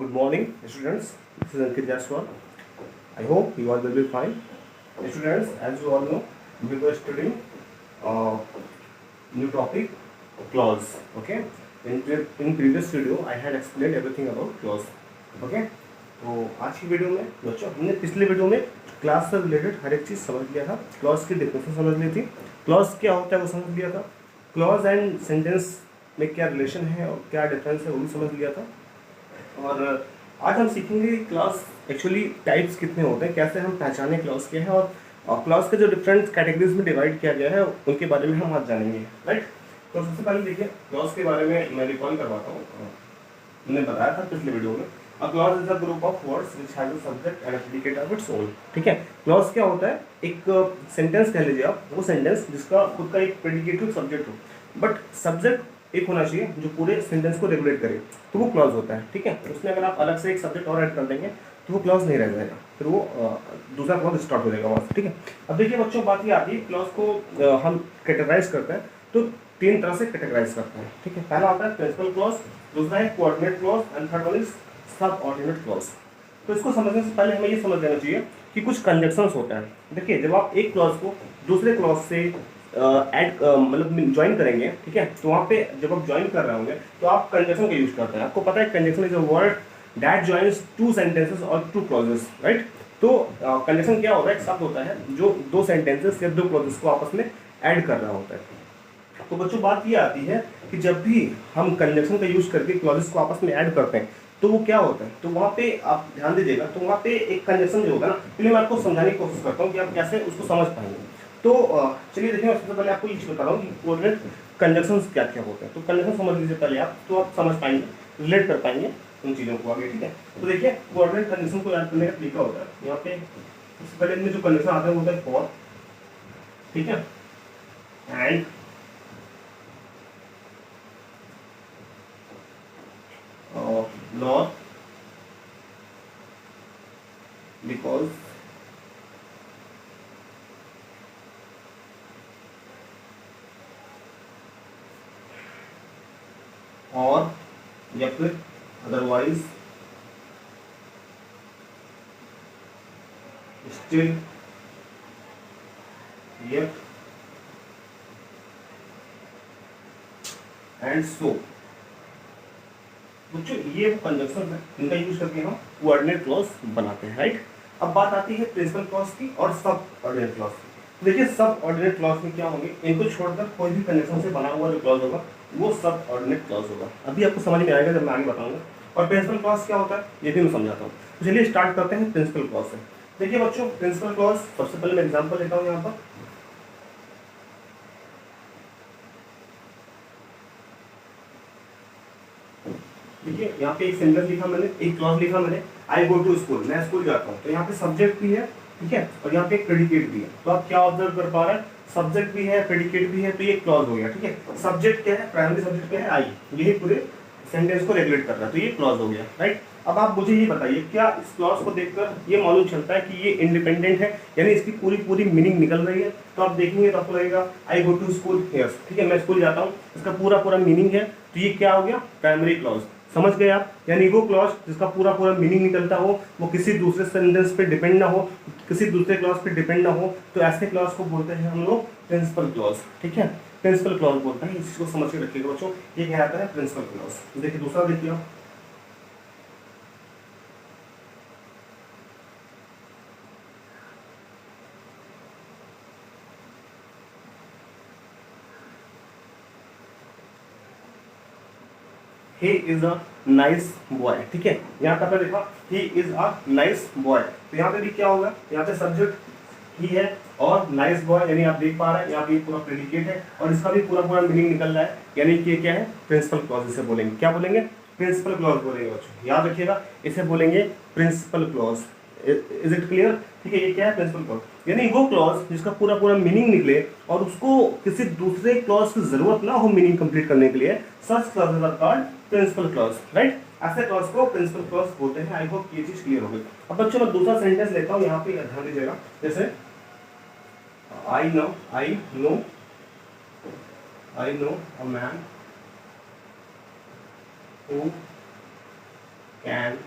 Good morning, students. This is Ankit Jaswal. I hope you all will be fine. Students, as you all know, we were studying uh, new topic, clause. Okay. In previous video, I had explained everything about clause. Okay. तो आज की video में बच्चों हमने पिछले video में class से related हर एक चीज़ समझ लिया था, क्लॉज की डेफिनेशन समझ ली थी, क्लॉज क्या होता है वो समझ लिया था, क्लॉज एंड सेंटेंस में क्या रिलेशन है और क्या डिफरेंस है वो भी समझ लिया था। और आज हम सीखेंगे क्लॉज एक्चुअली टाइप्स कितने होते हैं, कैसे हम पहचाने क्लॉज क्या है और क्लॉज के जो डिफरेंट कैटेगरीज में डिवाइड किया गया है उनके बारे में हम आज जानेंगे। राइट, तो सबसे पहले देखिए क्लॉज के बारे में मैं रिकॉल करवाता हूँ। मैंने बताया था पिछले वीडियो में, A clause is a group of words which has a subject and a predicate of its own। ठीक है, क्लॉज क्या होता है? एक सेंटेंस कह लीजिए आप, वो सेंटेंस जिसका खुद का एक प्रेडिकेट हो, सब्जेक्ट हो, बट सब्जेक्ट एक होना चाहिए जो पूरे सेंटेंस को रेगुलेट करे, तो वो क्लॉज होता है। ठीक है, उसमें अगर आप अलग से एक सब्जेक्ट और ऐड कर देंगे तो वो क्लॉज नहीं रह जाएगा, फिर वो दूसरा क्लॉज स्टार्ट हो जाएगा वहाँ से। ठीक है, अब देखिए बच्चों बात ये आती है क्लॉज को हम कैटेगराइज करते हैं तो तीन तरह से कैटेगराइज करते हैं। ठीक है, पहला आता है प्रिंसिपल क्लॉज, दूसरा है coordinate clause and third one is सब ऑर्डिनेट क्लॉज। तो इसको समझने से पहले हमें ये समझ लेना चाहिए कि कुछ कंजक्शंस होता है। देखिए जब आप एक क्लॉज को दूसरे क्लॉज से ऐड मतलब ज्वाइन करेंगे, ठीक है, तो वहाँ पे जब आप ज्वाइन कर रहे होंगे तो आप कंजक्शन का यूज करते हैं। आपको पता है conjunction is a word that joins two sentences और टू क्लॉजेस। राइट, तो कंजक्शन क्या होता है? एक शब्द होता है जो दो सेंटेंसेस या दो क्लॉजेस को आपस में ऐड कर रहा होता है। तो बच्चों बात ये आती है कि जब भी हम कंजक्शन का यूज करके क्लॉजेस को आपस में ऐड करते हैं तो वो क्या होता है, तो वहाँ पे आप ध्यान दीजिएगा, तो वहाँ पे एक कंजक्शन जो होगा ना, चलिए मैं आपको समझाने की कोशिश करता हूँ कि आप कैसे उसको समझ पाएंगे। तो चलिए देखिए, मैं सबसे पहले आपको ये चीज़ बता रहा हूँ कि कोऑर्डिनेट कंजक्शंस क्या क्या होते हैं। तो कंजक्शन समझ लीजिए पहले आप, तो आप समझ पाएंगे, रिलेट कर पाएंगे उन चीज़ों को आगे। ठीक है, तो देखिए कोऑर्डिनेट कंजक्शन को याद करने का तरीका होता है, यहाँ पे सबसे पहले इनमें जो कंजक्शन आते हैं वो होता है फॉर, ठीक है, एंड, नॉट, बिकॉज, और, या फिर otherwise, still, yet and so. बच्चों ये वो कंजक्शन है इनका यूज करके हम कोऑर्डिनेट क्लॉज बनाते हैं। राइट, अब बात आती है प्रिंसिपल क्लॉज की और सब ऑर्डिनेट क्लॉज की। देखिए सब ऑर्डिनेट क्लॉज में क्या होंगे, इनको छोड़कर कोई भी कंजक्शन से बना हुआ जो क्लॉज होगा वो सब ऑर्डिनेट क्लॉज होगा। अभी आपको समझ में आएगा जब मैं आगे बताऊंगा। और प्रिंसिपल क्लॉज क्या होता है ये भी मैं समझाता हूँ। तो चलिए स्टार्ट करते हैं प्रिंसिपल क्लॉज से। देखिए बच्चों प्रिंसिपल क्लॉज, सबसे पहले मैं एग्जाम्पल लेता हूँ यहाँ पर। देखिए यहाँ पे एक सेंटेंस लिखा मैंने, एक क्लॉज लिखा मैंने, आई गो टू स्कूल, मैं स्कूल जाता हूँ। तो यहाँ पे सब्जेक्ट भी है, ठीक है, और यहाँ पे एक प्रेडिकेट भी है। तो आप क्या ऑब्जर्व कर पा रहे हैं, सब्जेक्ट भी है, प्रेडिकेट भी है, तो ये क्लॉज हो गया। ठीक है, सब्जेक्ट क्या है, प्राइमरी सब्जेक्ट क्या है, आई, यही पूरे सेंटेंस को रेगुलेट कर रहा है, तो ये क्लॉज हो गया। राइट, अब आप मुझे ये बताइए क्या इस क्लॉज को देखकर ये मालूम चलता है कि ये इंडिपेंडेंट है, यानी इसकी पूरी पूरी मीनिंग निकल रही है? तो आप देखेंगे तो आपको लगेगा आई गो टू स्कूल, यस, ठीक है, मैं स्कूल जाता हूँ, इसका पूरा पूरा मीनिंग है, तो ये क्या हो गया, प्राइमरी क्लॉज। समझ गए आप? यानी वो क्लॉज जिसका पूरा पूरा मीनिंग निकलता हो, वो किसी दूसरे सेंटेंस पे डिपेंड ना हो, किसी दूसरे क्लॉज पे डिपेंड ना हो, तो ऐसे क्लॉज को बोलते हैं हम लोग प्रिंसिपल क्लॉज। ठीक है, प्रिंसिपल क्लॉज बोलते हैं, इस चीज को समझ के रखिएगा बच्चों, ये कहलाता है प्रिंसिपल क्लॉज। देखिए दूसरा देखिए आप, he is a nice boy। ठीक है, यहाँ पे आपने देखा he is a nice boy, तो यहाँ पे भी क्या होगा, यहाँ पे सब्जेक्ट ही है और नाइस बॉय, यानी आप देख पा रहे हैं यहाँ पे पूरा प्रेडिकेट है और इसका भी पूरा पूरा मीनिंग निकल रहा है, यानी कि क्या है, प्रिंसिपल क्लॉज। इसे बोलेंगे क्या बोलेंगे, प्रिंसिपल क्लॉज बोलेंगे बच्चों, याद रखिएगा, इसे बोलेंगे principal clause. Is it clear? ठीक है, ये क्या है, प्रिंसिपल क्लॉज, यानी वो क्लॉज जिसका पूरा पूरा मीनिंग निकले और उसको किसी दूसरे क्लॉज की जरूरत ना हो मीनिंग कंप्लीट करने के लिए, such clauses are called principal clause. Right, ऐसे क्लॉज को प्रिंसिपल क्लॉज बोलते हैं। आई होप ये चीज क्लियर हो गई। अब बच्चों मैं दूसरा सेंटेंस लेता हूँ, यहाँ पे ध्यान दीजिएगा, जैसे I know a man who can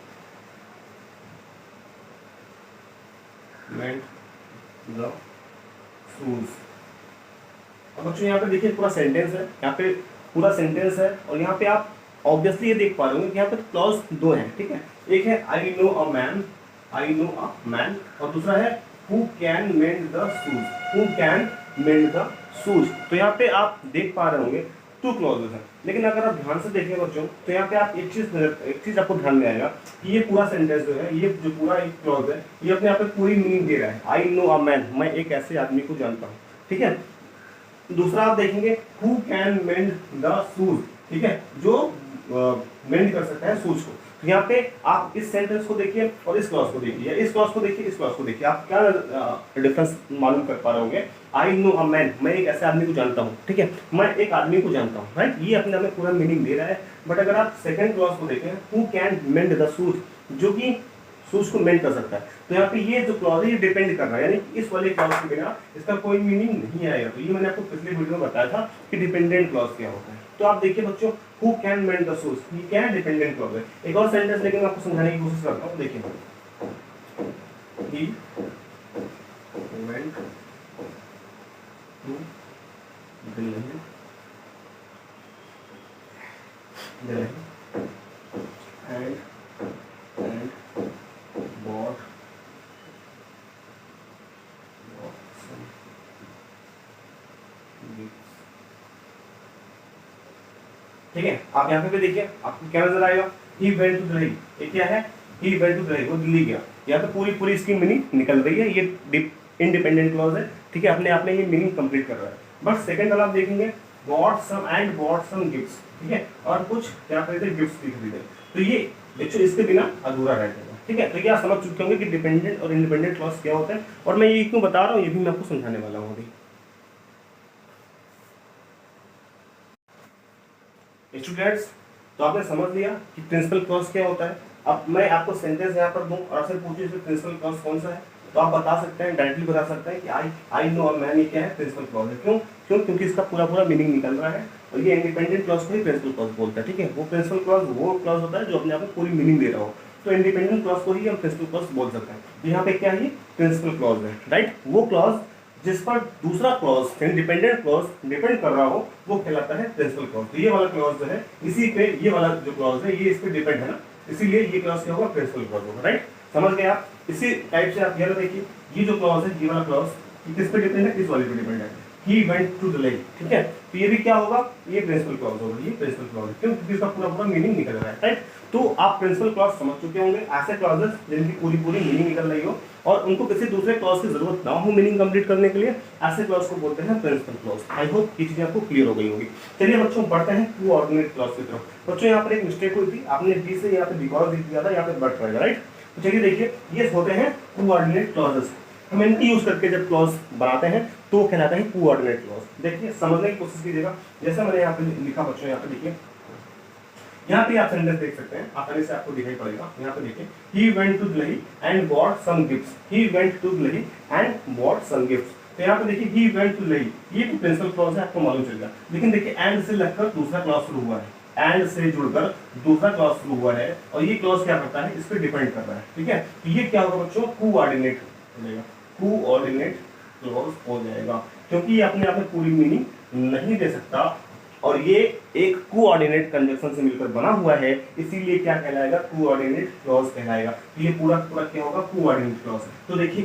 meant the shoes. अब बच्चों यहाँ पे देखिए पूरा सेंटेंस है, यहाँ पे पूरा सेंटेंस है और यहाँ पे आप ऑब्वियसली ये देख पा रहे होंगे कि यहाँ पे क्लॉज दो हैं, ठीक है। एक है I know a man, I know a man, और दूसरा है who can mend the shoes, who can mend the shoes. तो यहाँ पे आप देख पा रहे होंगे टू क्लॉजेज हैं, लेकिन अगर आप ध्यान से देखें बच्चों तो यहाँ पे आप एक चीज आपको ध्यान में आएगा कि ये पूरा सेंटेंस जो है, ये जो पूरा एक क्लॉज है, ये अपने आप में पूरी मीनिंग दे रहा है। आई नो अ मैन, मैं एक ऐसे आदमी को जानता हूँ, ठीक है। दूसरा आप देखेंगे who can mend the shoes, ठीक है, जो मेंड कर सकता है शूज को। तो यहाँ पे आप इस सेंटेंस को देखिए और इस क्लॉज को देखिए, या इस क्लॉज को देखिए, इस क्लॉज को देखिए, आप क्या डिफरेंस मालूम कर पा रहे होंगे। आई नो अ मैन, मैं एक ऐसे आदमी को जानता हूँ, ठीक है, मैं एक आदमी को जानता हूँ, राइट। ये अपने आप में पूरा मीनिंग दे रहा है। बट अगर आप सेकंड क्लॉज को देखें, who can mend the shoes, जो कि शूज को मेंड कर सकता है, तो यहाँ पे ये जो क्लॉज है ये डिपेंड कर रहा है, यानी इस वाले क्लॉज के बिना इसका कोई मीनिंग नहीं आएगा। तो ये मैंने आपको पिछले वीडियो में बताया था कि डिपेंडेंट क्लॉज क्या होता है। तो आप देखिए बच्चों, who can mend the shoes, ये क्या है, डिपेंडेंट क्लॉज है। एक और सेंटेंस लेकिन मैं आपको समझाने की कोशिश करता हूँ, देखिए he went to Delhi and bought some gifts, ठीक है। आप यहाँ पे देखिए, आपको क्या नजर आएगा, ही वेंट टू दिल्ली, ये क्या है, ही वेंट टू दिल्ली, वो दिल्ली गया। यहाँ पे पूरी इसकी मीनिंग निकल रही है, ये इंडिपेंडेंट क्लॉज है, ठीक है, अपने आप में ये मीनिंग कंप्लीट कर रहा है। बट सेकंड वाला आप देखेंगे बॉट सम गिफ्ट्स, ठीक है, और कुछ क्या खरीदे, गिफ्ट्स भी खरीदे। तो ये एक्चुअली इसके बिना अधूरा रह जाएगा, ठीक है। तो ये आप समझ चुके होंगे कि डिपेंडेंट और इंडिपेंडेंट क्लॉज क्या होता है, और मैं ये क्यों बता रहा हूँ ये भी मैं आपको समझाने वाला हूँ अभी। स्टूडेंट्स, तो आपने समझ लिया कि प्रिंसिपल क्लॉज क्या होता है। अब मैं आपको सेंटेंस यहाँ पर दूं और आपसे पूछिए इसमें प्रिंसिपल क्लॉज कौन सा है, तो आप बता सकते हैं, डायरेक्टली बता सकते हैं कि आई नो अ मैन, ये क्या है, प्रिंसिपल क्लॉज है। क्योंकि इसका पूरा मीनिंग निकल रहा है, और ये इंडिपेंडेंट क्लॉज को ही प्रिंसिपल क्लॉज बोलता है, ठीक है। वो प्रिंसिपल क्लॉज वो क्लॉज होता है जो अपने आप में पूरी मीनिंग दे रहा हो, तो इंडिपेंडेंट क्लॉज को ही हम प्रिंसिपल क्लॉज बोल सकते हैं। तो यहाँ पे क्या है, प्रिंसिपल क्लॉज है, राइट। वो क्लॉज जिस पर दूसरा क्लॉज इंडिपेंडेंट क्लॉज डिपेंड कर रहा हो वो कहलाता है प्रिंसिपल क्लॉज। तो ये वाला क्लॉज जो है, इसी पे ये वाला जो क्लॉज है ये इस पे डिपेंड है ना, इसीलिए ये क्लॉज क्या होगा, प्रिंसिपल क्लॉज होगा, राइट। समझ गए आप। इसी टाइप से आप ये देखिए, ये जो क्लॉज है, ये वाला क्लॉज किस पे डिपेंड है, इस वाले पे डिपेंड है, ही वेंट टू दिल्ली, ठीक है। तो ये भी क्या होगा, ये प्रिंसिपल क्लॉज होगा, ये प्रिंसिपल क्लॉज है, क्यों, क्योंकि इसका पूरा मीनिंग निकल रहा है, राइट। तो आप प्रिंसिपल क्लॉज समझ चुके होंगे, ऐसे क्लॉजेस जिनकी पूरी मीनिंग निकल रही हो और उनको किसी दूसरे क्लॉज की जरूरत ना हो मीनिंग कंप्लीट करने के लिए, ऐसे क्लॉज को बोलते हैं प्रिंसिपल क्लॉज। आई होप ये चीजें आपको क्लियर हो गई होगी। चलिए बच्चों बढ़ते हैं कोऑर्डिनेट क्लॉज की तरफ। बच्चों यहाँ पर एक मिस्टेक हुई थी, आपने डी से यहाँ पे बिकॉज लिख दिया था, यहाँ पे बट रहेगा, राइट। तो चलिए देखिए, ये होते हैं कोऑर्डिनेट क्लॉजेस। हम इनकी यूज करके जब क्लॉज बनाते हैं तो वो कहलाता है कोऑर्डिनेट क्लॉज। देखिए समझने की कोशिश कीजिएगा, जैसा मैंने यहाँ पे लिखा बच्चों, यहाँ पे देखिए, यहाँ पे आप सेंटेंस देख सकते हैं, आसानी से आपको दिखाई पड़ेगा। यहाँ पे देखिए, he went to Delhi and bought some gifts, he went to Delhi and bought some gifts। तो यहाँ पे देखिए he went to Delhi, ये तो प्रिंसिपल क्लॉज है, आपको मालूम चलेगा। लेकिन देखिए एंड से लगकर दूसरा क्लॉज शुरू हुआ है, एंड से जुड़कर दूसरा क्लॉज शुरू हुआ है, और ये क्लॉज क्या करता है, इस पर डिपेंड कर रहा है, ठीक है। तो ये क्या होगा बच्चों, कोऑर्डिनेट हो जाएगा, कोऑर्डिनेट क्लॉज हो जाएगा, क्योंकि ये अपने आप में पूरी मीनिंग नहीं दे सकता और ये एक कोऑर्डिनेट कंजक्शन से मिलकर बना हुआ है, इसीलिए क्या कहलाएगा, कोऑर्डिनेट क्लॉज कहलाएगा। तो ये पूरा क्या होगा, कोऑर्डिनेट क्लॉज। तो देखिए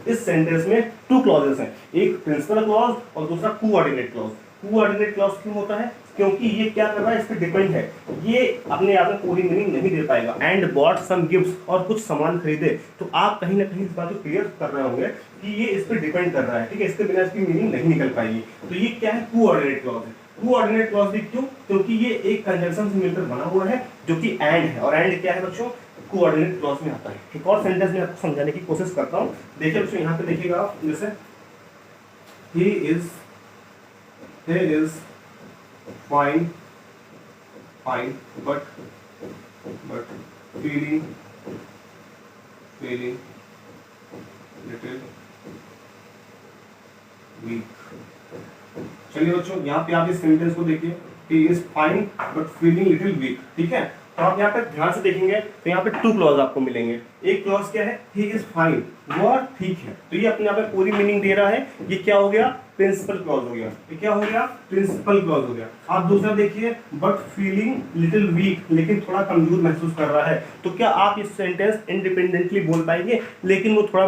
इस सेंटेंस में टू क्लॉजेस हैं, एक प्रिंसिपल क्लॉज और दूसरा कोऑर्डिनेट क्लॉज। कोऑर्डिनेट क्लॉज क्यों होता है, क्योंकि ये क्या कर रहा है, इस पे डिपेंड है, ये अपने आप में पूरी मीनिंग नहीं दे पाएगा। एंड बॉट सम गिफ्ट्स, और कुछ सामान खरीदे, तो आप कहीं ना कहीं इस बात को क्लियर कर रहे होंगे कि ये इस पे डिपेंड कर रहा है, ठीक है, इसके बिना इसकी मीनिंग नहीं निकल पाएगी। तो ये क्या है, कोऑर्डिनेट क्लॉज है। कोऑर्डिनेट क्लॉज भी क्यों, क्योंकि ये एक कंजंक्शन से मिलकर बना हुआ है जो कि एंड है, और एंड क्या है बच्चों, कोऑर्डिनेट क्लॉज में आता है। एक और सेंटेंस में आपको समझाने की कोशिश करता हूं। देखिए बच्चों यहाँ पे देखिएगा आप, जैसे he is fine but feeling little weak। चलिए बच्चों यहाँ पे आप इस सेंटेंस को देखिए, he is fine but feeling little weak, ठीक है। तो आप यहाँ पे ध्यान से देखेंगे तो यहाँ पे टू क्लॉज आपको मिलेंगे। एक क्लॉज क्या है, ही इज फाइन, वो ठीक है, तो ये अपने आप में पूरी मीनिंग दे रहा है। ये क्या हो गया, प्रिंसिपल क्लॉज हो गया। ये क्या हो गया, प्रिंसिपल क्लॉज हो गया। आप दूसरा देखिए, बट फीलिंग लिटिल वीक, लेकिन थोड़ा कमजोर महसूस कर रहा है। तो क्या आप इस सेंटेंस इंडिपेंडेंटली बोल पाएंगे, लेकिन वो थोड़ा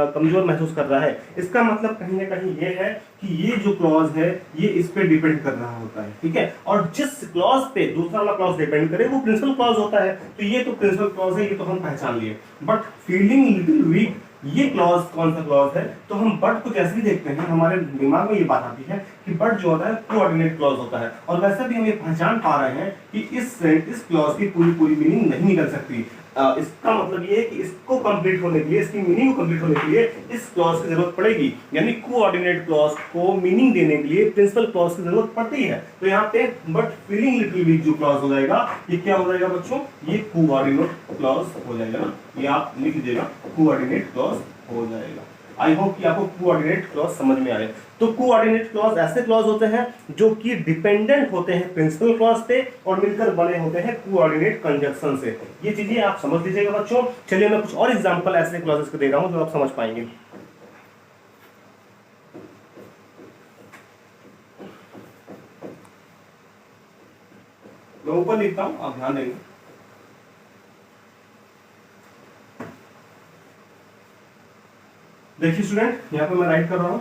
कमजोर महसूस कर रहा है। इसका मतलब कहीं ना कहीं ये है कि ये जो क्लॉज है ये इस पे डिपेंड कर रहा होता है, ठीक है। और जिस क्लॉज पे दूसरा वाला क्लॉज डिपेंड करे वो प्रिंसिपल क्लॉज होता है। तो ये तो प्रिंसिपल क्लॉज है, ये तो हम पहचान लिए। बट फीलिंग लिटिल वीक, ये क्लॉज कौन सा क्लॉज है, तो हम बट को जैसे ही देखते हैं हमारे दिमाग में ये बात आती है कि बट जो होता है कोऑर्डिनेट क्लॉज होता है। और वैसे भी हम ये पहचान पा रहे हैं कि इस क्लॉज की पूरी पूरी मीनिंग नहीं निकल सकती। इसका मतलब ये है कि इसको कंप्लीट होने के लिए, इसकी मीनिंग को कंप्लीट होने के लिए इस क्लॉज की जरूरत पड़ेगी। यानी कोऑर्डिनेट क्लॉज को मीनिंग देने के लिए प्रिंसिपल क्लॉज की जरूरत पड़ती है। तो यहाँ पे बट फीलिंग लिटिल वीक जो क्लॉज हो जाएगा, ये क्या हो जाएगा बच्चों, ये कोऑर्डिनेट क्लॉज हो जाएगा ना। ये आप लिख दीजिएगा, कोऑर्डिनेट क्लॉज हो जाएगा। आई होप कि आपको कोऑर्डिनेट क्लॉज समझ में आए। तो कोऑर्डिनेट क्लॉज ऐसे क्लॉज होते हैं जो कि डिपेंडेंट होते हैं प्रिंसिपल क्लॉज पे और मिलकर बने होते हैं कोऑर्डिनेट कंजक्शन से। ये चीजें आप समझ लीजिएगा बच्चों। चलिए मैं कुछ और एग्जांपल ऐसे क्लॉजेस को दे रहा हूं जो आप समझ पाएंगे। मैं ऊपर लिखता हूं, आप ध्यान देंगे। देखिए स्टूडेंट, यहां पे मैं राइट कर रहा हूं,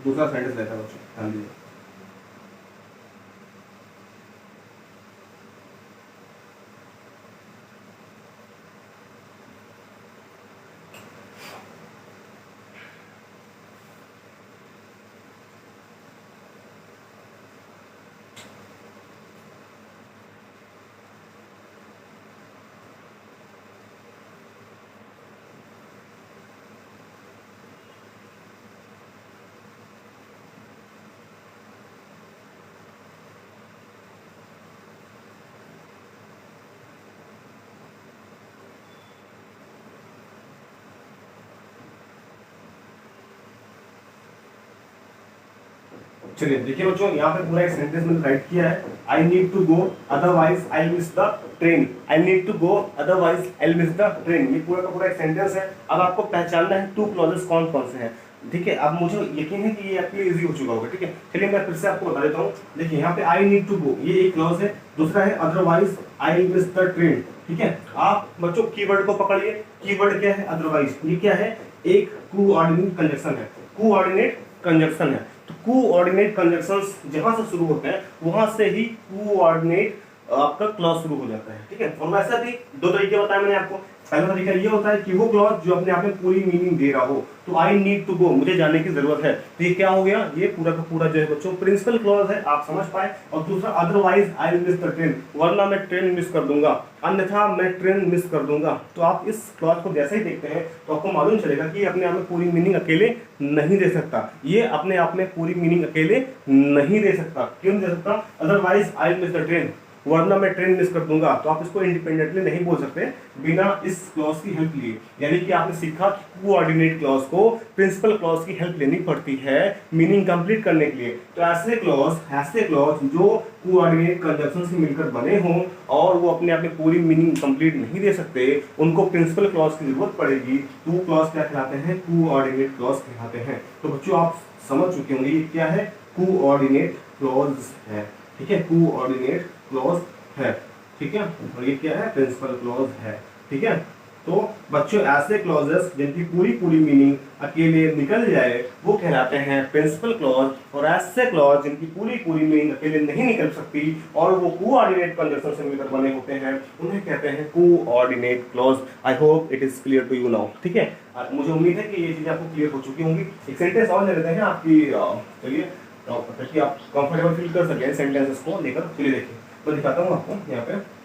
दूसरा सेंटेंस लेता हूं बच्चों, ध्यान दीजिए। चलिए देखिए बच्चों, यहाँ पे पूरा एक सेंटेंस मैंने राइट किया है। I need to go otherwise I miss the train. I need to go otherwise I miss the train, ये पूरा का पूरा एक सेंटेंस है। अब आपको पहचानना है टू क्लॉजेस कौन कौन से हैं, ठीक है। अब मुझे यकीन है कि ये आपके लिए इजी हो चुका होगा, ठीक है। चलिए मैं फिर से आपको बता देता हूँ। देखिए यहाँ पे आई नीड टू गो, ये एक क्लॉज है। दूसरा है otherwise I miss the train, ठीक है। आप बच्चों कीवर्ड को पकड़िए। कीवर्ड क्या है, अदरवाइज। ये क्या है, एक कोऑर्डिनेट कंजक्शन है, कोऑर्डिनेट कंजक्शन है। तो कोऑर्डिनेट कंजक्शंस जहां से शुरू होते हैं वहां से ही कोऑर्डिनेट आपका क्लॉज शुरू हो जाता है, ठीक है। और वैसे भी दो तरीके बताए मैंने आपको। पहला तरीका ये होता है कि वो क्लॉज जो अपने आप में पूरी मीनिंग दे रहा हो। तो आई नीड टू गो, मुझे जाने की जरूरत है, तो ये क्या हो गया, ये पूरा का पूरा जो है बच्चों प्रिंसिपल क्लॉज है, आप समझ पाए। और दूसरा otherwise I miss the train, वरना मैं ट्रेन मिस कर दूंगा, अन्यथा मैं ट्रेन मिस कर दूंगा। तो आप इस क्लॉज को जैसे ही देखते हैं तो आपको मालूम चलेगा कि अपने आप में पूरी मीनिंग अकेले नहीं दे सकता। ये अपने आप में पूरी मीनिंग अकेले नहीं दे सकता। क्यों नहीं दे सकता, otherwise I miss the train, वरना मैं ट्रेन मिस कर दूंगा। तो आप इसको इंडिपेंडेंटली नहीं बोल सकते बिना इस क्लॉज की हेल्प लिए। यानी कि आपने सीखा कि कोऑर्डिनेट क्लॉज को प्रिंसिपल क्लॉज की हेल्प लेनी पड़ती है मीनिंग कंप्लीट करने के लिए। तो ऐसे क्लॉज जो कोऑर्डिनेट कंजक्शन से मिलकर बने हों और वो अपने आप में पूरी मीनिंग कंप्लीट नहीं दे सकते, उनको प्रिंसिपल क्लॉज की जरूरत पड़ेगी। तो वो क्लॉज क्या कहलाते हैं, कोऑर्डिनेट क्लॉज कहलाते हैं। तो बच्चों आप समझ चुके होंगे ये क्या है, कोऑर्डिनेट क्लॉज है, ठीक है। कोऑर्डिनेट क्लॉज है, ठीक है। और ये क्या है, प्रिंसिपल क्लॉज है, ठीक है। तो बच्चों ऐसे क्लॉजेस जिनकी पूरी पूरी मीनिंग अकेले निकल जाए वो कहलाते हैं प्रिंसिपल क्लॉज। और ऐसे क्लॉज जिनकी पूरी पूरी मीनिंग अकेले नहीं निकल सकती और वो कोऑर्डिनेट कंजक्शन से मिलकर बने होते हैं, उन्हें कहते हैं coordinate clause. I hope it is clear to you now, ठीक है। मुझे उम्मीद है कि ये चीजें आपको क्लियर हो चुकी होंगी। एक सेंटेंस और ले लेते हैं आपकी, चलिए ताकि आप कंफर्टेबल फील कर सकें सेंटेंसेस को लेकर। चलिए देखिए मैं दिखाता हूँ आपको यहाँ पे।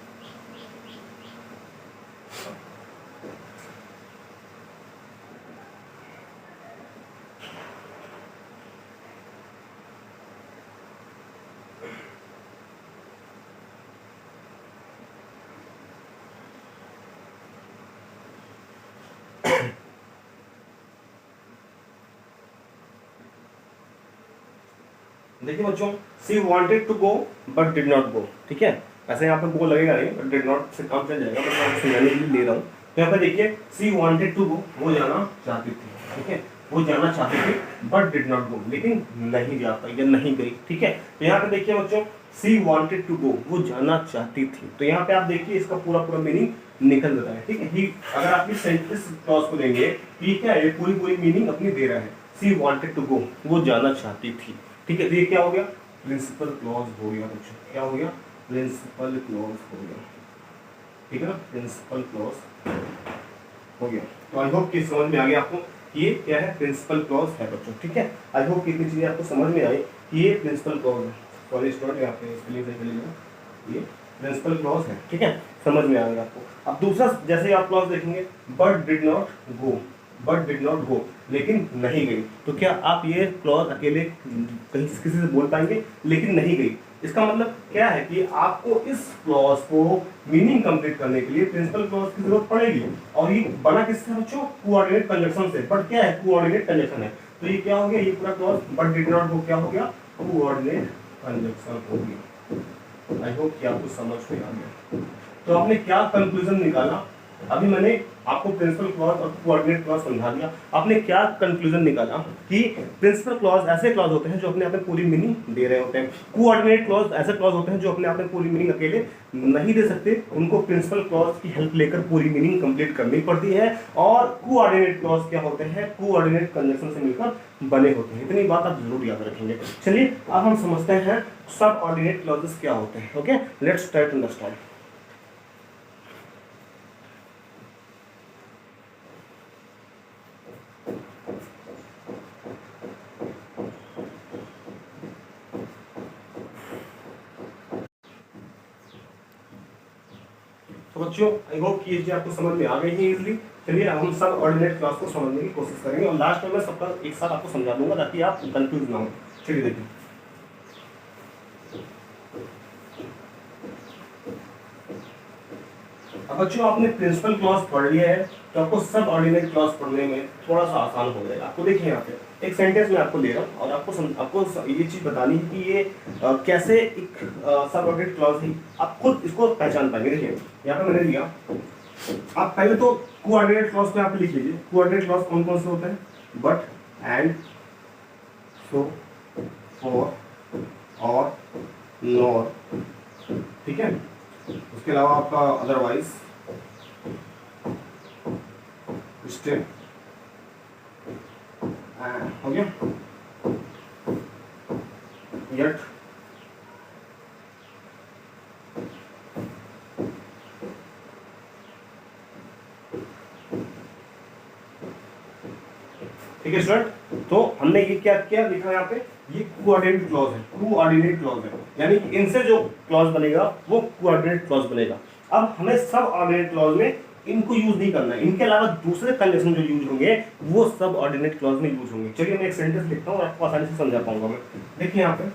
देखिए बच्चों, she wanted to go but did not go, ठीक है। ऐसे यहाँ पे गो लगेगा नहीं, बट डिड नॉट से काम चल जाएगा, बट मैं आपको समझाने के लिए ले रहा हूँ। तो यहाँ पे देखिए सी वांटेड टू गो, वो जाना चाहती थी, ठीक है, वो जाना चाहती थी बट डिड नॉट गो, लेकिन नहीं जा पाई या नहीं गई, ठीक है। तो यहाँ पे देखिए बच्चों, सी वांटेड टू गो, वो जाना चाहती थी, तो यहाँ पे आप देखिए इसका पूरा पूरा मीनिंग निकल जाता है, ठीक है। ही अगर आप इस क्लॉज को देंगे, ये क्या है, पूरी पूरी मीनिंग अपनी दे रहा है। सी वांटेड टू गो, वो जाना चाहती थी, ठीक है। तो ये क्या हो गया, प्रिंसिपल क्लॉज हो गया बच्चों, क्या हो गया, प्रिंसिपल क्लॉज हो गया, ठीक है ना, प्रिंसिपल क्लॉज हो गया। तो आई होप कि समझ में आ गया आपको कि ये क्या है, प्रिंसिपल क्लॉज है बच्चों, ठीक है। आई होप कि इतनी चीजें आपको समझ में आई कि ये प्रिंसिपल क्लॉज है। सॉरी स्टूडेंट, यहाँ पे स्पेलिंग सही करिएगा, ये प्रिंसिपल क्लॉज है, ठीक है, समझ में आ गया आपको। अब दूसरा जैसे आप क्लॉज देखेंगे, but did not go, but did not गो, लेकिन नहीं गई, तो क्या आप ये क्लॉज अकेले कहीं किसी से बोल पाएंगे, लेकिन नहीं गई, इसका मतलब क्या है कि आपको इस क्लॉज को मीनिंग कंप्लीट करने के लिए प्रिंसिपल क्लॉज की जरूरत पड़ेगी। और ये बना किससे बच्चों, कोऑर्डिनेट कंजंक्शन से। बट क्या है, कोऑर्डिनेट कंजंक्शन है, तो ये क्या हो गया, ये पूरा क्लॉज बट डिड नॉट गो क्या हो गया, कोऑर्डिनेट कंजंक्शन हो गया। आई होप कि आपको समझ में आ गया। तो आपने क्या कंक्लूजन निकाला, अभी मैंने आपको प्रिंसिपल क्लॉज और कोऑर्डिनेट क्लॉज समझा दिया, आपने क्या कंक्लूजन निकाला कि प्रिंसिपल क्लॉज ऐसे क्लॉज होते हैं जो अपने आप में पूरी मीनिंग दे रहे होते हैं, कोऑर्डिनेट क्लॉज ऐसे क्लॉज होते हैं जो अपने आप में पूरी मीनिंग अकेले नहीं दे सकते, उनको प्रिंसिपल क्लॉज की हेल्प लेकर पूरी मीनिंग कंप्लीट करनी पड़ती है। और कोऑर्डिनेट क्लॉज क्या होते हैं, कोऑर्डिनेट कंजंक्शन से मिलकर बने होते हैं। इतनी बात आप जरूर याद रखेंगे। चलिए अब हम समझते हैं सब ऑर्डिनेट क्लॉजेस क्या होते हैं। Okay, let's try to understand. तो बच्चों आई होप कि ये चीज आपको समझ में आ गई है इजीली। चलिए अब हम सब ऑर्डिनेट क्लॉज को समझने की कोशिश करेंगे और लास्ट में मैं सबका एक साथ आपको समझा दूंगा ताकि आप कंफ्यूज ना हो। चलिए देखिए, अब बच्चों आपने प्रिंसिपल क्लॉज पढ़ लिया है, तो आपको सब ऑर्डिनेट क्लॉज पढ़ने में थोड़ा सा आसान हो जाएगा। आपको देखिए यहाँ पे एक सेंटेंस में आपको ले रहा हूँ और आपको ये चीज बतानी है कि ये कैसे एक सब ऑर्डिनेट क्लॉज है, आप खुद इसको पहचान पाएंगे। देखिए यहाँ पे मैंने लिया, आप पहले तो कोऑर्डिनेट क्लॉज पे आप लिख लीजिए। कोऑर्डिनेट क्लॉज कौन कौन से होते हैं, बट, एंड, सो, फॉर, और, नॉर, ठीक है। उसके अलावा आपका अदरवाइज, स्टिल, हो गया, यट, ठीक है स्टूडेंट। तो हमने ये क्या क्या लिखा है यहाँ पे, ये कोऑर्डिनेट क्लॉज है, कोऑर्डिनेट क्लॉज है, यानी कि इनसे जो क्लॉज बनेगा वो कोऑर्डिनेट क्लॉज बनेगा। अब हमें सब ऑर्डिनेट क्लॉज में इनको यूज नहीं करना है, इनके अलावा दूसरे कंडीशन जो यूज होंगे वो सब ऑर्डिनेट क्लॉज में यूज होंगे। चलिए मैं एक सेंटेंस लिखता हूँ और आपको आसानी से समझा पाऊंगा मैं। देखिए यहाँ पे,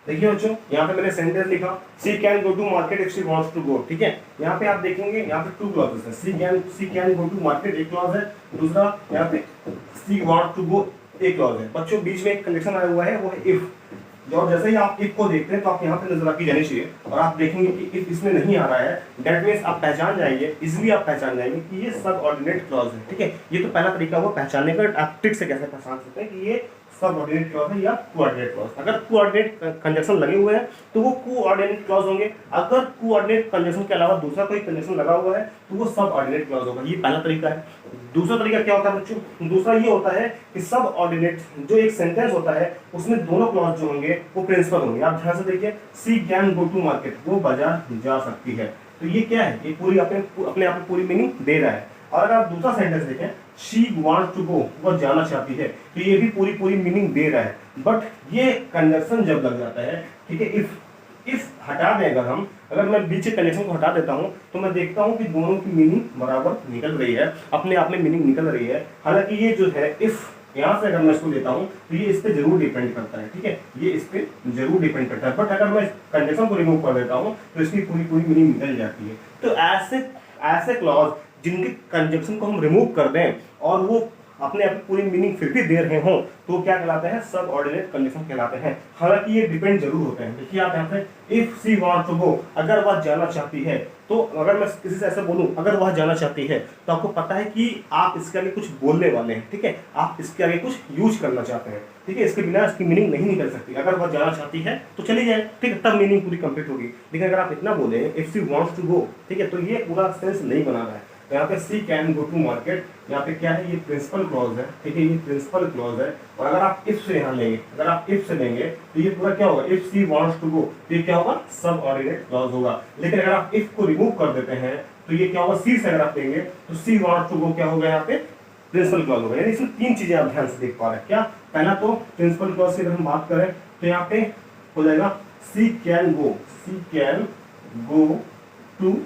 देखिए बच्चों यहाँ पे मैंने सेंटेंस लिखा, she can go to market if she wants to go, ठीक है। यहाँ पे आप देखेंगे यहाँ पे टू क्लॉजेस है, सी कैन गो टू मार्केट एक क्लॉज है, दूसरा यहाँ पे सी वांट टू गो एक क्लॉज है। बच्चों बीच में एक कंडीशन आया हुआ है, वो है इफ। और जैसे ही आप इफ को देखते हैं तो आप यहाँ पे नजर आती जानी चाहिए और आप देखेंगे कि इफ इसमें नहीं आ रहा है, दैट मीन्स आप पहचान जाएंगे, इजिली आप पहचान जाएंगे कि ये सब ऑर्डिनेट क्लॉज है, ठीक है। ये तो पहला तरीका हुआ पहचानने का, आप ट्रिक से कैसे पहचान सकते हैं कि ये सब ऑर्डिनेट क्लॉज है या कोऑर्डिनेट क्लॉज। अगर कोऑर्डिनेट कंजंक्शन लगे हुए हैं तो वो कोऑर्डिनेट क्लॉज होंगे, अगर कोऑर्डिनेट कंजंक्शन के अलावा दूसरा कोई कंजंक्शन लगा हुआ है तो वो सब ऑर्डिनेट क्लॉज होगा। ये पहला तरीका है। दूसरा तरीका क्या होता है बच्चों, दूसरा ये होता है कि सब ऑर्डिनेट जो एक सेंटेंस होता है उसमें दोनों क्लॉज जो होंगे वो प्रिंसिपल होंगे। आप ध्यान से देखिए, सी कैन गो टू मार्केट, वो बाजार जा सकती है, तो ये क्या है, ये पूरी अपने आप में पूरी मीनिंग दे रहा है। और अगर आप दूसरा सेंटेंस देखें, शी वांट्स टू गो, वो जाना चाहती है, तो ये भी पूरी मीनिंग दे रहा है। बट ये कंजंक्शन जब लग जाता है, ठीक है, इफ हटा दें अगर मैं बीच के कंडीशन को हटा देता हूँ तो मैं देखता हूँ कि दोनों की मीनिंग बराबर निकल रही है, अपने आप में मीनिंग निकल रही है। हालांकि ये जो है इफ यहाँ से अगर मैं इसको लेता हूँ तो ये इस पे जरूर डिपेंड करता है, ठीक है, ये इस पे जरूर डिपेंड करता है। बट अगर मैं कंडीशन को रिमूव कर देता हूँ तो इसकी पूरी पूरी मीनिंग निकल जाती है। तो ऐसे ऐसे क्लॉज जिनकी कंजक्शन को हम रिमूव कर दें और वो अपने आप पूरी मीनिंग फिर भी दे रहे हों तो क्या कहलाते हैं, सब ऑर्डिनेट कंडीशन कहलाते हैं। हालांकि ये डिपेंड जरूर होते हैं। देखिए आप यहाँ पे if she wants to go, अगर वह जाना चाहती है, तो अगर मैं किसी से ऐसे बोलूं अगर वह जाना चाहती है, तो आपको पता है कि आप इसके आगे कुछ बोलने वाले हैं, ठीक है, आप इसके आगे कुछ यूज करना चाहते हैं, ठीक है, इसके बिना इसकी मीनिंग नहीं निकल सकती। अगर वह जाना चाहती है तो चली जाए, ठीक है, तब मीनिंग पूरी कंप्लीट होगी। लेकिन अगर आप इतना बोले if she wants to go, ठीक है, तो ये पूरा सेंस नहीं बना रहा है। तो यहाँ पे सी कैन गो टू मार्केट, यहाँ पे क्या है, ये प्रिंसिपल क्लॉज है, ठीक है, ये प्रिंसिपल क्लॉज है। और अगर आप इफ से यहाँ लेंगे, अगर आप इफ से लेंगे तो ये पूरा क्या होगा, if she wants to go, तो ये क्या होगा, सब ऑर्डिनेट क्लॉज होगा। लेकिन अगर आप इफ को रिमूव कर देते हैं तो ये क्या होगा, सी से अगर आप लेंगे तो सी वांट्स टू गो क्या होगा, यहाँ पे प्रिंसिपल क्लॉज होगा। यानी इसमें तीन चीजें आप ध्यान से देख पा रहे हैं। क्या, पहला तो प्रिंसिपल क्लॉज की अगर हम बात करें तो यहाँ पे हो जाएगा सी कैन गो टू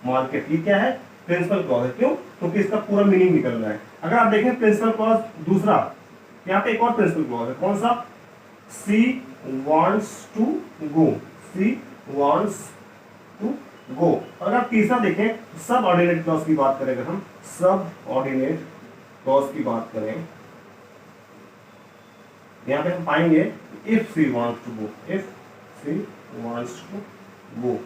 मार्केट, ये क्या है, प्रिंसिपल क्लॉज है। क्यों, क्योंकि इसका पूरा मीनिंग निकल रहा है। अगर आप देखें प्रिंसिपल क्लॉज दूसरा, यहाँ पे एक और प्रिंसिपल क्लॉज है, कौन सा, she wants to go, she wants to go. अगर आप तीसरा देखें सब ऑर्डिनेट क्लॉज की बात करें, अगर हम सब ऑर्डिनेट क्लॉज की बात करें, यहाँ पे हम पाएंगे if she wants to go, if she wants to go.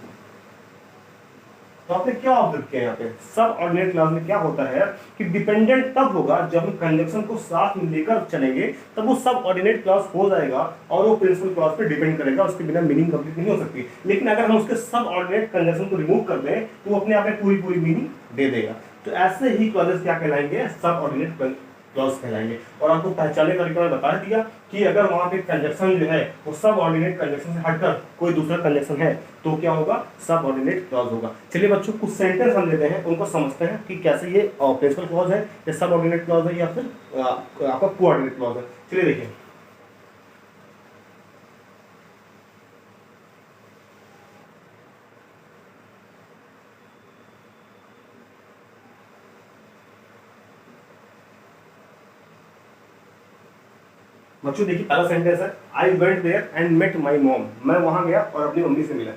तो आपने क्या ऑब्जर्व किया, यहाँ पे सब ऑर्डिनेट क्लॉज में क्या होता है कि डिपेंडेंट तब होगा जब हम कंजक्शन को साथ में लेकर चलेंगे, तब वो सब ऑर्डिनेट क्लॉज हो जाएगा और वो प्रिंसिपल क्लॉज पे डिपेंड करेगा, उसके बिना मीनिंग कंप्लीट नहीं हो सकती। लेकिन अगर हम उसके सब ऑर्डिनेट कंजक्शन को रिमूव कर दें तो वो अपने आप में पूरी पूरी मीनिंग दे देगा। तो ऐसे ही क्लॉजेस क्या कहलाएंगे, सब ऑर्डिनेट क्लॉज कहलाएंगे। और आपको पहचानने का तरीका मैं बता दिया कि अगर वहां पे कंजक्शन जो है वो सब ऑर्डिनेट कंजक्शन से हटकर कोई दूसरा कंजक्शन है तो क्या होगा, सब ऑर्डिनेट क्लॉज होगा। चलिए बच्चों कुछ सेंटेंस हम लेते हैं, उनको समझते हैं कि कैसे ये प्रिंसिपल क्लॉज है या सब ऑर्डिनेट क्लॉज है या फिर आपका कोऑर्डिनेट क्लॉज है। चलिए देखिए, बच्चों देखिए पहला सेंटेंस है, I went there and met my mom, मैं वहां गया और अपनी मम्मी से मिला।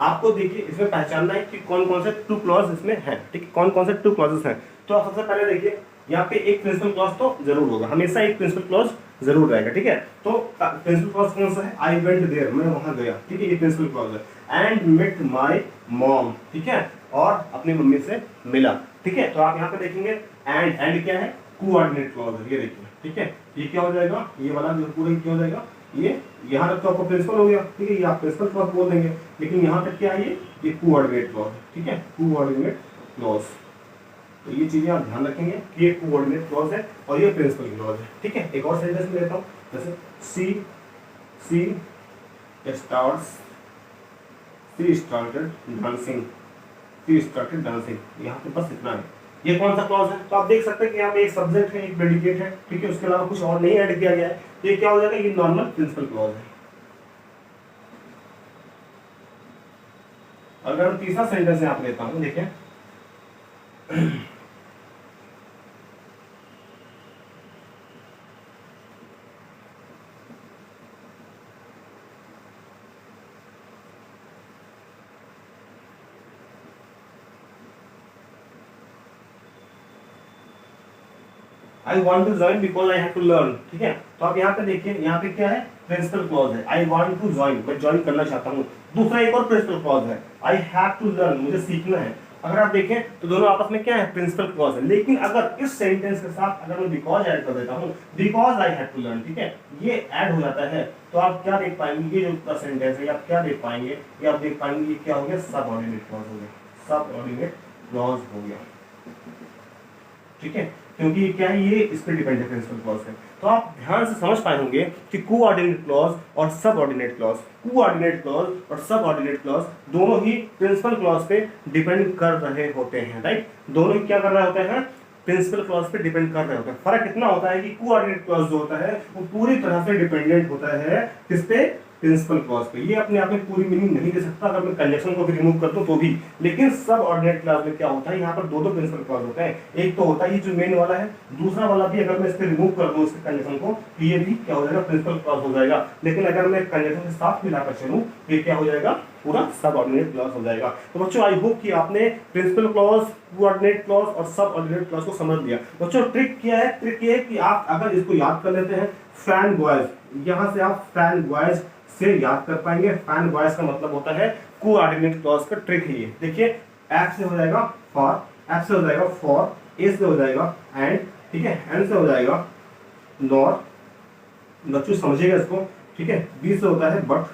आपको देखिए इसमें पहचानना है कि कौन कौन से टू क्लॉज इसमें हैं, ठीक है, कौन कौन से टू क्लॉजेस हैं। तो आप सबसे पहले देखिए यहाँ पे एक प्रिंसिपल क्लॉज तो जरूर होगा, हमेशा एक प्रिंसिपल क्लॉज जरूर रहेगा, ठीक है। तो प्रिंसिपल क्लॉज कौन सा है, आई वेंट देयर, मैं वहां गया, ठीक है, ये प्रिंसिपल क्लॉज है। एंड मेट माई मॉम, ठीक है, और अपनी मम्मी से मिला, ठीक है। तो आप यहाँ पे देखेंगे एंड क्या है, कोऑर्डिनेट क्लॉज है, ये देखिए, ठीक है। ये क्या हो जाएगा, ये वाला जो पूरा क्या हो जाएगा, ये यहाँ तक तो आपका प्रिंसिपल हो गया, ठीक है, ये आप प्रिंसिपल क्लॉज बोल देंगे। लेकिन यहाँ तक क्या है, ये कोऑर्डिनेट क्लॉज, ठीक है, कोऑर्डिनेट क्लॉज। तो ये चीजें आप ध्यान रखेंगे कि ये कोऑर्डिनेट क्लॉज है और ये प्रिंसिपल क्लॉज है, ठीक है। एक और सेंटेंस में लेता हूँ, जैसे सी स्टार्टेड डांसिंग, यहाँ पे बस इतना है। ये कौन सा क्लॉज है, तो आप देख सकते हैं कि यहाँ पे एक सब्जेक्ट है, एक प्रेडिकेट है, ठीक है, उसके अलावा कुछ और नहीं ऐड किया गया है। तो ये क्या हो जाएगा, ये नॉर्मल प्रिंसिपल क्लॉज है। अगर तीसरा सेंटेंस यहाँ पे लेता हूँ, देखिए I want to join because I have to learn, ठीक है। तो आप यहाँ पे देखिए, यहाँ पे क्या है, प्रिंसिपल क्लॉज है, आई वॉन्ट टू ज्वाइन, मैं ज्वाइन करना चाहता हूँ। दूसरा एक और प्रिंसिपल क्लॉज है, आई हैव टू लर्न, मुझे सीखना है। अगर आप देखें तो दोनों आपस में क्या है, प्रिंसिपल क्लॉज है। लेकिन अगर इस सेंटेंस के साथ अगर मैं बिकॉज ऐड कर देता हूँ, because I have to learn, ठीक है, ये ऐड हो जाता है, तो आप क्या देख पाएंगे, ये जो सेंटेंस है आप क्या देख पाएंगे, ये आप देख पाएंगे ये क्या हो गया, सब ऑर्डिनेट क्लॉज हो गया, सब ऑर्डिनेट क्लॉज हो गया, ठीक है, क्योंकि ये क्या है, ये इस पर डिपेंड है, प्रिंसिपल क्लॉज है। तो आप ध्यान से समझ पाए होंगे कि कोऑर्डिनेट क्लॉज और सब ऑर्डिनेट क्लॉज, कोऑर्डिनेट क्लॉज और सब ऑर्डिनेट क्लॉज दोनों ही प्रिंसिपल क्लॉज पे डिपेंड कर रहे होते हैं, राइट। दोनों ही क्या कर रहे होते हैं, प्रिंसिपल क्लॉज पे डिपेंड कर रहे होते हैं। फर्क इतना होता है कि कोऑर्डिनेट क्लॉज जो होता है वो पूरी तरह से डिपेंडेंट होता है किस पे, प्रिंसिपल क्लॉज पे। ये अपने आप में पूरी मीनिंग नहीं दे सकता अगर मैं कंजक्शन को भी रिमूव कर दूं तो भी, लेकिन सब ऑर्डिनेट क्लॉज में क्या होता है, यहाँ पर दो दो प्रिंसिपल क्लॉज होते हैं। एक तो होता है ये जो मेन वाला है, दूसरा वाला भी अगर मैं इसके रिमूव कर दूं इसके कंजक्शन को तो ये भी क्या हो जाएगा, प्रिंसिपल क्लॉज हो जाएगा। लेकिन अगर मैं कंजक्शन के साथ मिलाकर चलूं तो ये क्या हो जाएगा, पूरा सब ऑर्डिनेट क्लॉज हो जाएगा। तो बच्चों आई होप कि आपने प्रिंसिपल क्लॉज, कोऑर्डिनेट क्लॉज और सब ऑर्डिनेट क्लॉज को समझ लिया। बच्चों ट्रिक क्या है, ट्रिक ये है कि आप अगर इसको याद कर लेते हैं फैन बॉयज, यहाँ से आप फैन बॉयज से याद कर पाएंगे। फैन बॉयज का मतलब होता है कोऑर्डिनेट क्लॉज का ट्रिक है ये। देखिए एफ से हो जाएगा फॉर, एफ से हो जाएगा फॉर, ए से हो जाएगा एंड, ठीक है, एन से हो जाएगा नॉर, बच्चों समझिएगा इसको, ठीक है। बी से होता है बट,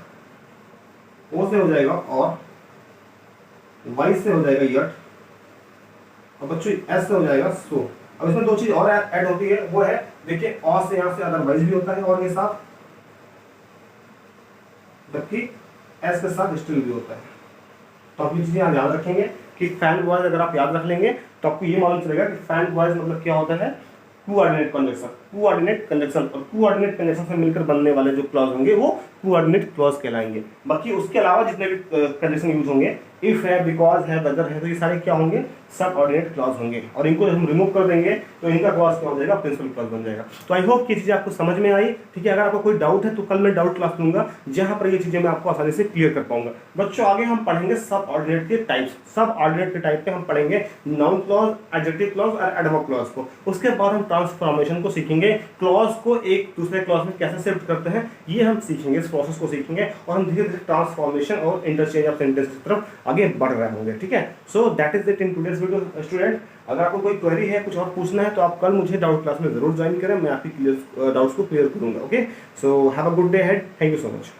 ओ से हो जाएगा और, वाई से हो जाएगा यट, और बच्चों एस से हो जाएगा सो। अब इसमें दो चीज और ऐड होती है, वो है देखिए और से यहाँ से अदरवाइज भी होता है और के साथ, जबकि एस के साथ स्टिल भी होता है। तो आप ये चीजें याद रखेंगे कि फैन बॉयज अगर आप याद रख लेंगे तो आपको ये मालूम चलेगा कि फैन बॉयज मतलब क्या होता है, कोऑर्डिनेट कंजक्शन। कोऑर्डिनेट कंजक्शन और कोऑर्डिनेट कंजक्शन से मिलकर बनने वाले जो क्लॉज होंगे वो कोऑर्डिनेट क्लॉज कहलाएंगे। बाकी उसके अलावा जितने भी कंजक्शन यूज होंगे, इफ है, बिकॉज है, वेदर है, तो ये सारे क्या होंगे, सब ऑर्डिनेट क्लॉज होंगे। और इनको हम रिमूव कर देंगे तो इनका क्लॉज क्या हो जाएगा, प्रिंसिपल क्लॉज बन जाएगा। तो आई होप कि चीजें आपको समझ में आई, ठीक है। अगर आपको कोई डाउट है तो कल मैं डाउट क्लास लूंगा जहां पर ये चीजें मैं आपको आसानी से क्लियर कर पाऊंगा। बच्चों आगे हम पढ़ेंगे सब ऑर्डिनेट के टाइप्स। सब ऑर्डिनेट के टाइप पे हम पढ़ेंगे नाउन क्लॉज, एडजेक्टिव क्लॉज और एडवर्ब क्लॉज को। उसके बाद हम ट्रांसफॉर्मेशन को सीखेंगे, क्लॉज को एक दूसरे क्लॉज में कैसे शिफ्ट करते हैं ये हम सीखेंगे, इस प्रोसेस को सीखेंगे और हम धीरे धीरे ट्रांसफॉर्मेशन और इंटरचेंज ऑफ सेंटेंस की तरफ आगे बढ़ रहे होंगे, ठीक है। So that is it in today's video student. अगर आपको कोई क्वेरी है, कुछ और पूछना है तो आप कल मुझे डाउट क्लास में जरूर ज्वाइन करें, मैं आपकी डाउट्स को क्लियर करूंगा। Okay, so have a good day ahead, thank you so much.